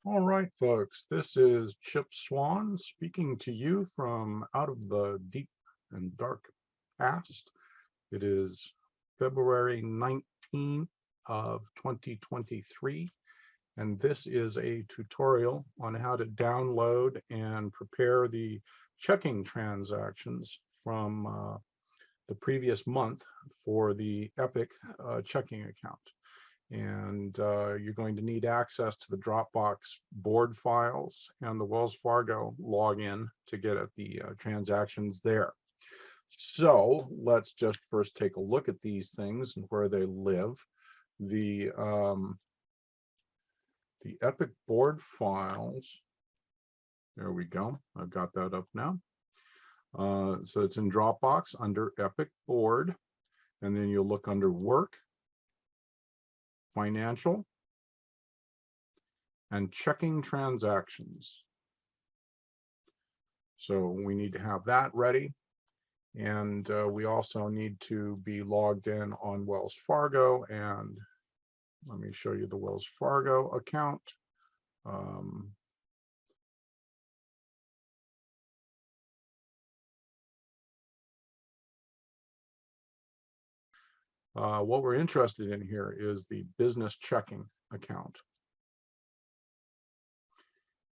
All right, folks, this is Chip Swan speaking to you from out of the deep and dark past. It is February 19th of 2023, and this is a tutorial on how to download and prepare the checking transactions from the previous month for the EPiC checking account. And you're going to need access to the Dropbox board files and the Wells Fargo login to get at the transactions there. So let's just first take a look at these things and where they live. The EPiC board files, there we go. I've got that up now. So it's in Dropbox under EPiC board, and then you'll look under work, financial, and checking transactions. So we need to have that ready. And we also need to be logged in on Wells Fargo. And let me show you the Wells Fargo account. What we're interested in here is the business checking account.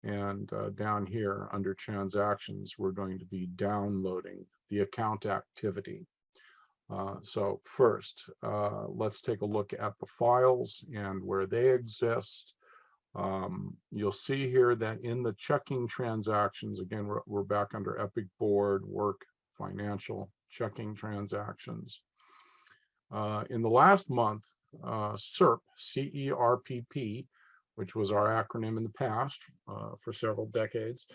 And down here under transactions, we're going to be downloading the account activity. So first, let's take a look at the files and where they exist. You'll see here that in the checking transactions, again, we're back under EPiC board, work, financial, checking transactions. In the last month, CERP, C-E-R-P-P, which was our acronym in the past for several decades,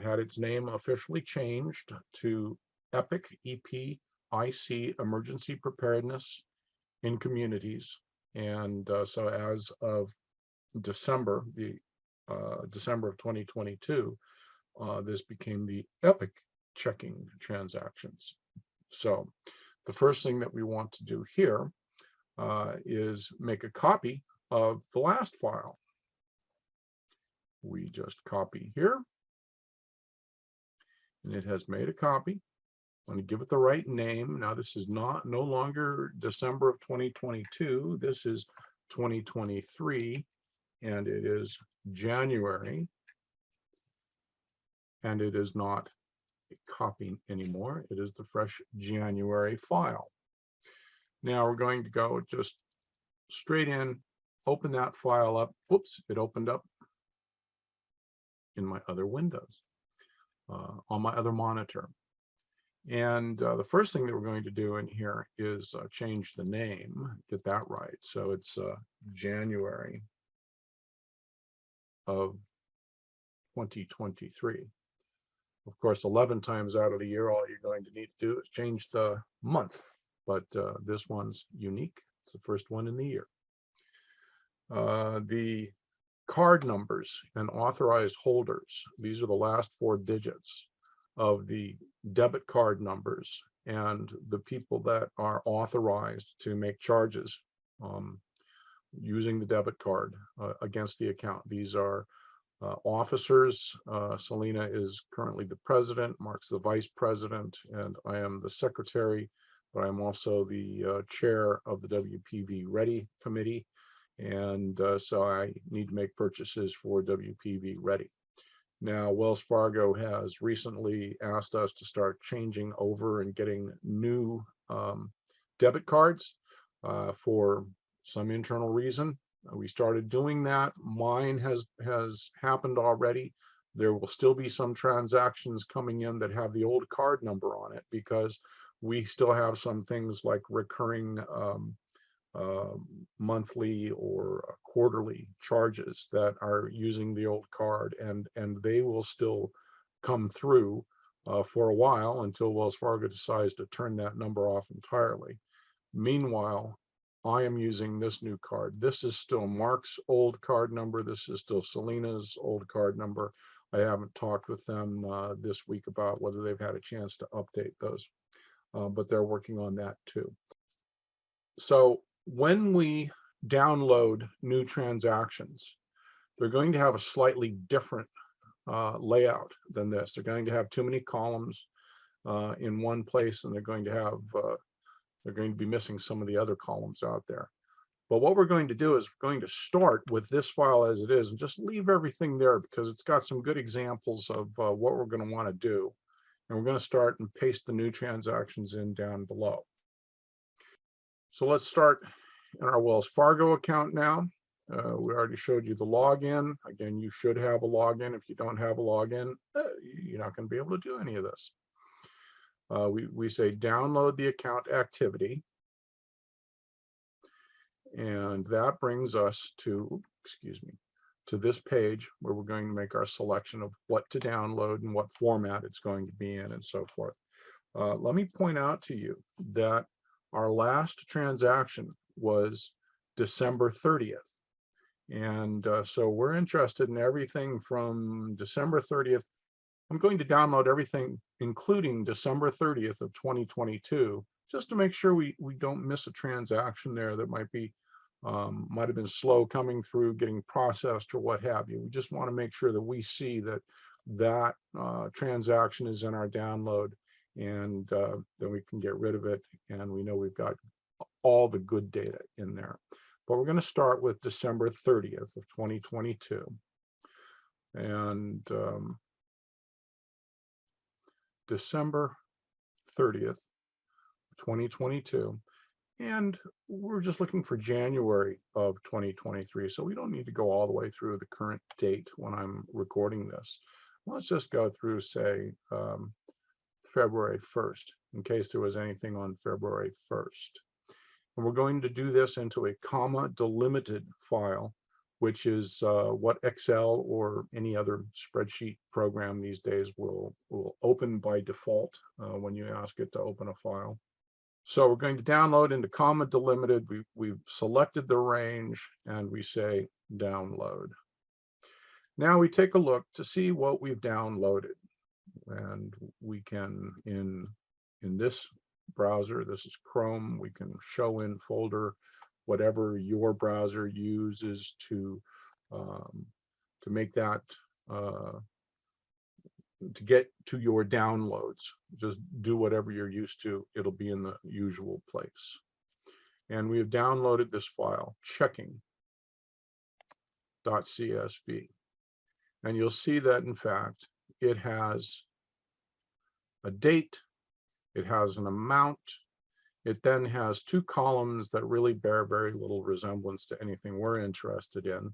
had its name officially changed to EPiC, EPiC, Emergency Preparedness in Communities. And so as of December, December of 2022, this became the EPiC checking transactions. So the first thing that we want to do here is make a copy of the last file. We just copy here, and it has made a copy. I'm going to give it the right name. Now this is no longer December of 2022. This is 2023, and it is January, and it is not a copy anymore. It is the fresh January file. Now we're going to go just straight in, open that file up. Whoops, it opened up in my other windows, on my other monitor. And the first thing that we're going to do in here is change the name, get that right. So it's January of 2023. Of course, 11 times out of the year, all you're going to need to do is change the month. But this one's unique. It's the first one in the year. The card numbers and authorized holders, these are the last 4 digits of the debit card numbers and the people that are authorized to make charges using the debit card against the account. These are officers. Selena is currently the president, Mark's the vice president, and I am the secretary, but I'm also the chair of the WPV-Ready committee. And so I need to make purchases for WPV-Ready. Now, Wells Fargo has recently asked us to start changing over and getting new debit cards for some internal reason. We started doing that. Mine has happened already. There will still be some transactions coming in that have the old card number on it because we still have some things like recurring monthly or quarterly charges that are using the old card, and they will still come through for a while until Wells Fargo decides to turn that number off entirely. Meanwhile, I am using this new card. This is still Mark's old card number. This is still Selena's old card number. I haven't talked with them this week about whether they've had a chance to update those, but they're working on that too. So when we download new transactions, they're going to have a slightly different layout than this. They're going to have too many columns in one place, and they're going to be missing some of the other columns out there. But what we're going to do is we're going to start with this file as it is and just leave everything there because it's got some good examples of what we're going to want to do. And we're going to start and paste the new transactions in down below. So let's start in our Wells Fargo account now. We already showed you the login. Again, you should have a login. If you don't have a login, you're not going to be able to do any of this. We say download the account activity. And that brings us to, to this page where we're going to make our selection of what to download and what format it's going to be in and so forth. Let me point out to you that our last transaction was December 30th. And so we're interested in everything from December 30th. I'm going to download everything, including December 30th of 2022, just to make sure we don't miss a transaction there that might have been slow coming through, getting processed or what have you. We just want to make sure that we see that transaction is in our download, and then we can get rid of it, and we know we've got all the good data in there. But we're going to start with December 30th of 2022. And December 30th, 2022. And we're just looking for January of 2023. So we don't need to go all the way through the current date when I'm recording this. Let's just go through, say, February 1st, in case there was anything on February 1st. And we're going to do this into a comma delimited file, which is what Excel or any other spreadsheet program these days will open by default when you ask it to open a file. So we're going to download into comma delimited. We've selected the range and we say download. Now we take a look to see what we've downloaded, and we can in this browser, this is Chrome, we can show in folder, whatever your browser uses to make that to get to your downloads. Just do whatever you're used to. It'll be in the usual place. And we have downloaded this file, checking.csv. And you'll see that, in fact, it has a date, it has an amount, it then has two columns that really bear very little resemblance to anything we're interested in.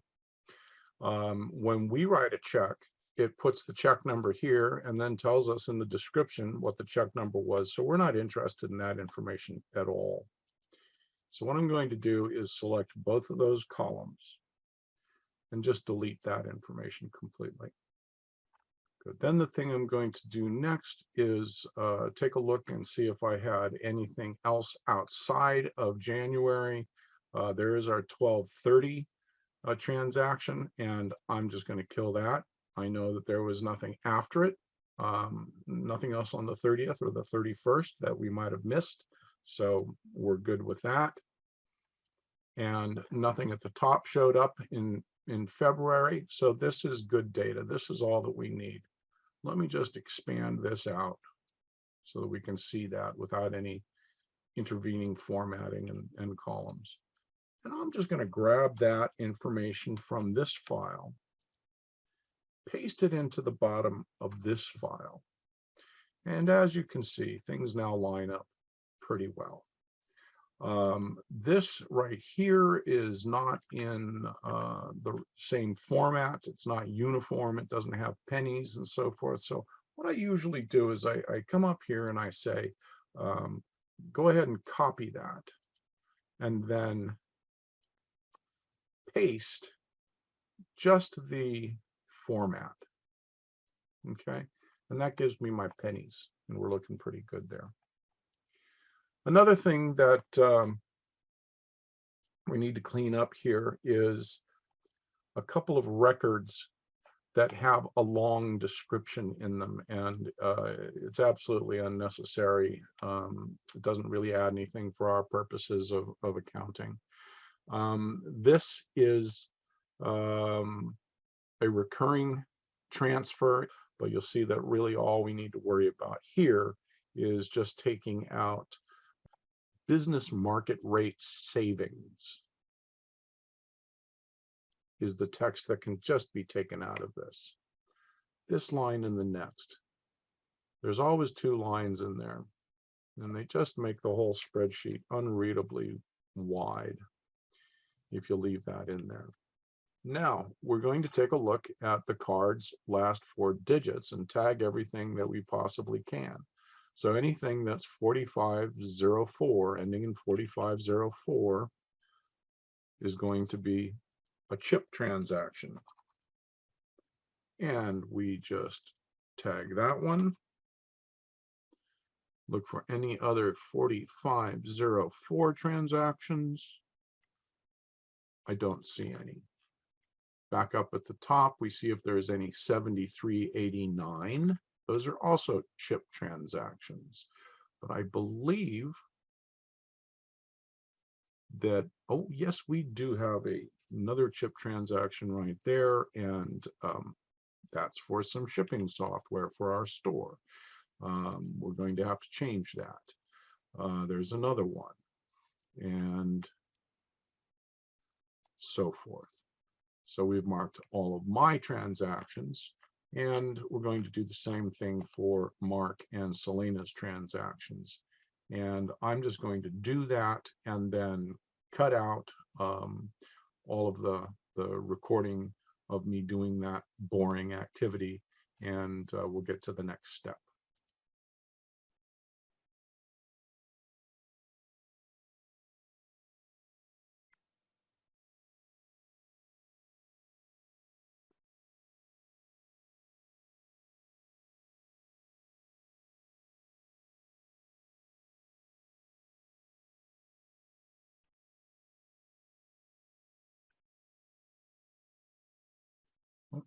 When we write a check, it puts the check number here and then tells us in the description what the check number was. So we're not interested in that information at all. So what I'm going to do is select both of those columns and just delete that information completely. Good. Then the thing I'm going to do next is take a look and see if I had anything else outside of January. There is our 12/30 transaction, and I'm just going to kill that. I know that there was nothing after it, nothing else on the 30th or the 31st that we might have missed. So we're good with that. And nothing at the top showed up in February. So this is good data. This is all that we need. Let me just expand this out so that we can see that without any intervening formatting and columns. And I'm just going to grab that information from this file, paste it into the bottom of this file. And as you can see, things now line up pretty well. This right here is not in the same format. It's not uniform. It doesn't have pennies and so forth. So what I usually do is I come up here and I say, go ahead and copy that and then paste just the format. Okay, and that gives me my pennies, and we're looking pretty good there. Another thing that we need to clean up here is a couple of records that have a long description in them, and it's absolutely unnecessary. It doesn't really add anything for our purposes of accounting. This is a recurring transfer, but you'll see that really all we need to worry about here is just taking out business market rate savings is the text that can just be taken out of this. This line and the next. There's always two lines in there, and they just make the whole spreadsheet unreadably wide if you leave that in there. Now, we're going to take a look at the card's last 4 digits and tag everything that we possibly can. So anything that's 4504, ending in 4504, is going to be a chip transaction. And we just tag that one. Look for any other 4504 transactions. I don't see any. Back up at the top, we see if there's any 7389. Those are also chip transactions. But I believe that, oh, yes, we do have another chip transaction right there, and that's for some shipping software for our store. We're going to have to change that. There's another one, and so forth. So we've marked all of my transactions, and we're going to do the same thing for Mark and Selena's transactions. And I'm just going to do that and then cut out all of the recording of me doing that boring activity, and we'll get to the next step.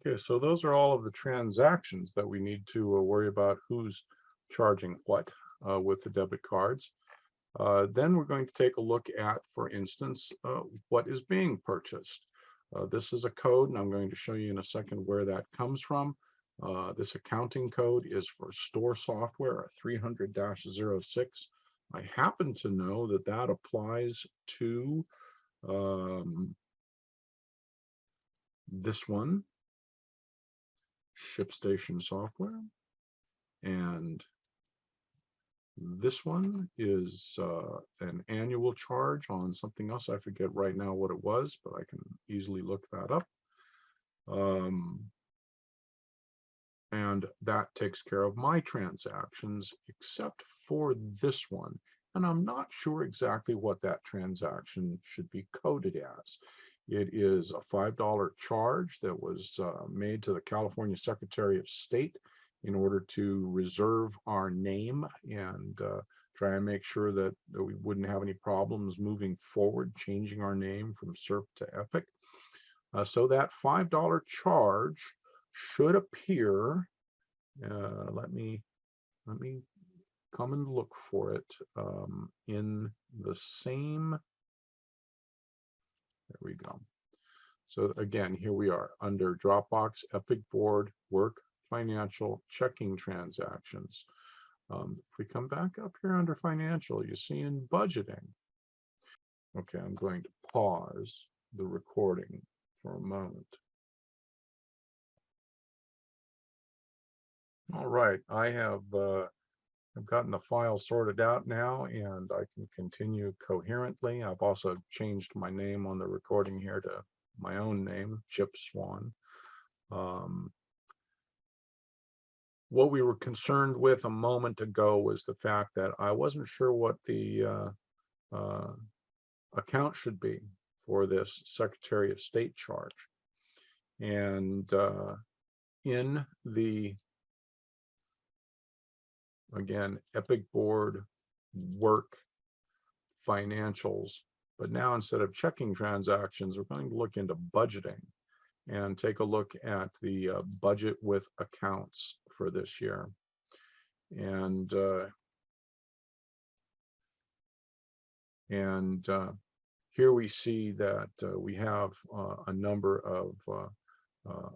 Okay, so those are all of the transactions that we need to worry about who's charging what with the debit cards. Then we're going to take a look at, for instance, what is being purchased. This is a code, and I'm going to show you in a second where that comes from. This accounting code is for store software, 300-06. I happen to know that that applies to this one, ShipStation software, and this one is an annual charge on something else. I forget right now what it was, but I can easily look that up. And that takes care of my transactions, except for this one. And I'm not sure exactly what that transaction should be coded as. It is a $5 charge that was made to the California Secretary of State in order to reserve our name and try and make sure that we wouldn't have any problems moving forward, changing our name from SERP to EPiC. So that $5 charge should appear. Let me come and look for it in the same. There we go. So again, here we are under Dropbox, EPiC board, work, financial, checking transactions. If we come back up here under financial, you see in budgeting. Okay, I'm going to pause the recording for a moment. All right, I've gotten the file sorted out now, and I can continue coherently. I've also changed my name on the recording here to my own name, Chip Swan. What we were concerned with a moment ago was the fact that I wasn't sure what the account should be for this Secretary of State charge. And in the, again, EPiC board, work, financials, but now instead of checking transactions, we're going to look into budgeting and take a look at the budget with accounts for this year. And here we see that we have a number of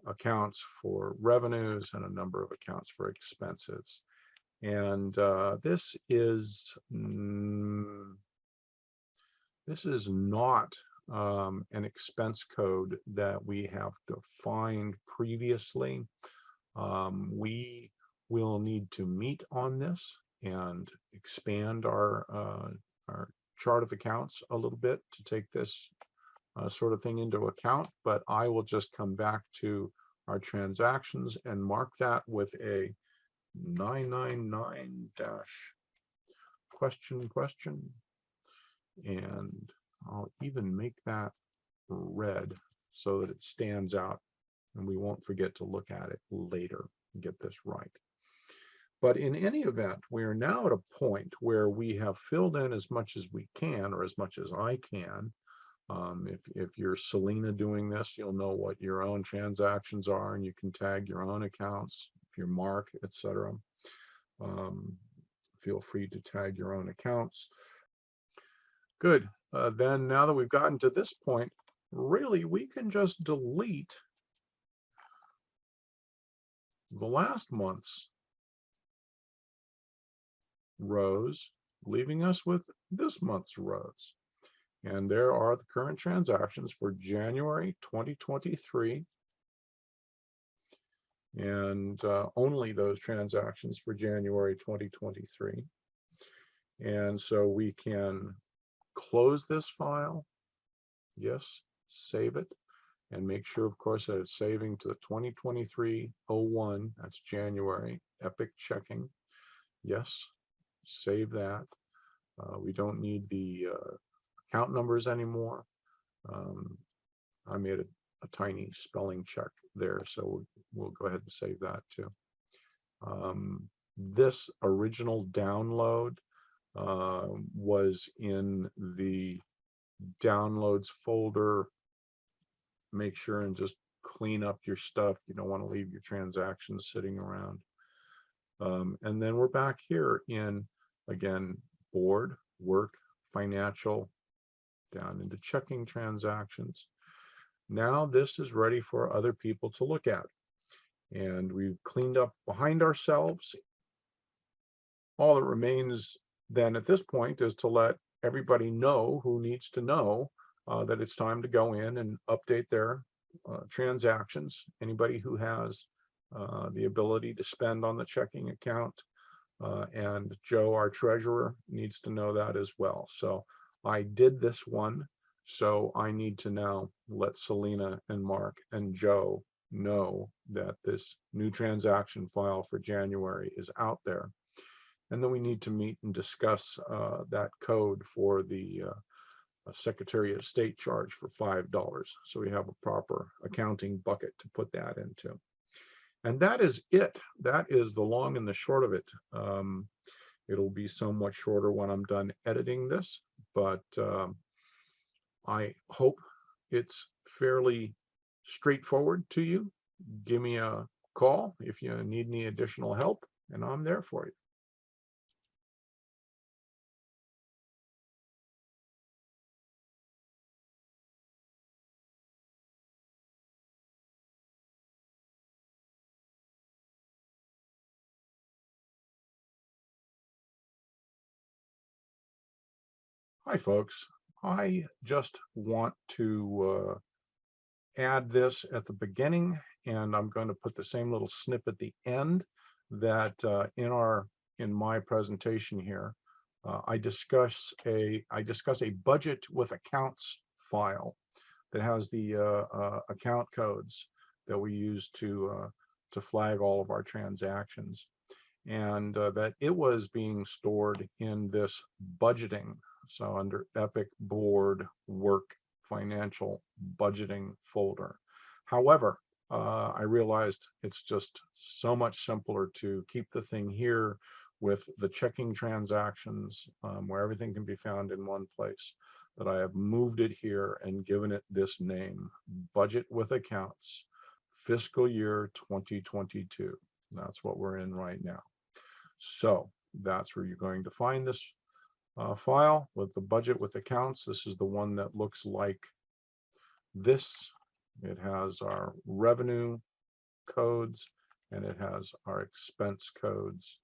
accounts for revenues and a number of accounts for expenses. And this is not an expense code that we have defined previously. We will need to meet on this and expand our chart of accounts a little bit to take this sort of thing into account, but I will just come back to our transactions and mark that with a 999 question, and I'll even make that red so that it stands out and we won't forget to look at it later and get this right. But in any event, we are now at a point where we have filled in as much as we can, or as much as I can. If you're Selena doing this, you'll know what your own transactions are, and you can tag your own accounts. If you're Mark, etc., feel free to tag your own accounts. Good. Then now that we've gotten to this point, really we can just delete the last month's rows, leaving us with this month's rows. And there are the current transactions for January 2023, and only those transactions for January 2023. And so we can close this file, yes, save it, and make sure, of course, that it's saving to the 2023-01, that's January, EPiC checking. Yes, save that. We don't need the account numbers anymore. I made a tiny spelling check there, so we'll go ahead and save that too. This original download was in the downloads folder. Make sure and just clean up your stuff. You don't want to leave your transactions sitting around. And then we're back here in, again, board, work, financial, down into checking transactions. Now this is ready for other people to look at. And we've cleaned up behind ourselves. All that remains then at this point is to let everybody know who needs to know that it's time to go in and update their transactions. Anybody who has the ability to spend on the checking account, and Joe, our treasurer, needs to know that as well. So I did this one, so I need to now let Selena and Mark and Joe know that this new transaction file for January is out there. And then we need to meet and discuss that code for the Secretary of State charge for $5. So we have a proper accounting bucket to put that into. And that is it. That is the long and the short of it. It'll be somewhat shorter when I'm done editing this, but I hope it's fairly straightforward to you. Give me a call if you need any additional help, and I'm there for you. Hi, folks. I just want to add this at the beginning, and I'm going to put the same little snip at the end that in my presentation here, I discuss a budget with accounts file that has the account codes that we use to flag all of our transactions, and that it was being stored in this budgeting. So under EPiC board work financial budgeting folder. However, I realized it's just so much simpler to keep the thing here with the checking transactions where everything can be found in one place, that I have moved it here and given it this name, Budget with Accounts, Fiscal Year 2022. That's what we're in right now. So that's where you're going to find this file with the budget with accounts. This is the one that looks like this It has our revenue codes and it has our expense codes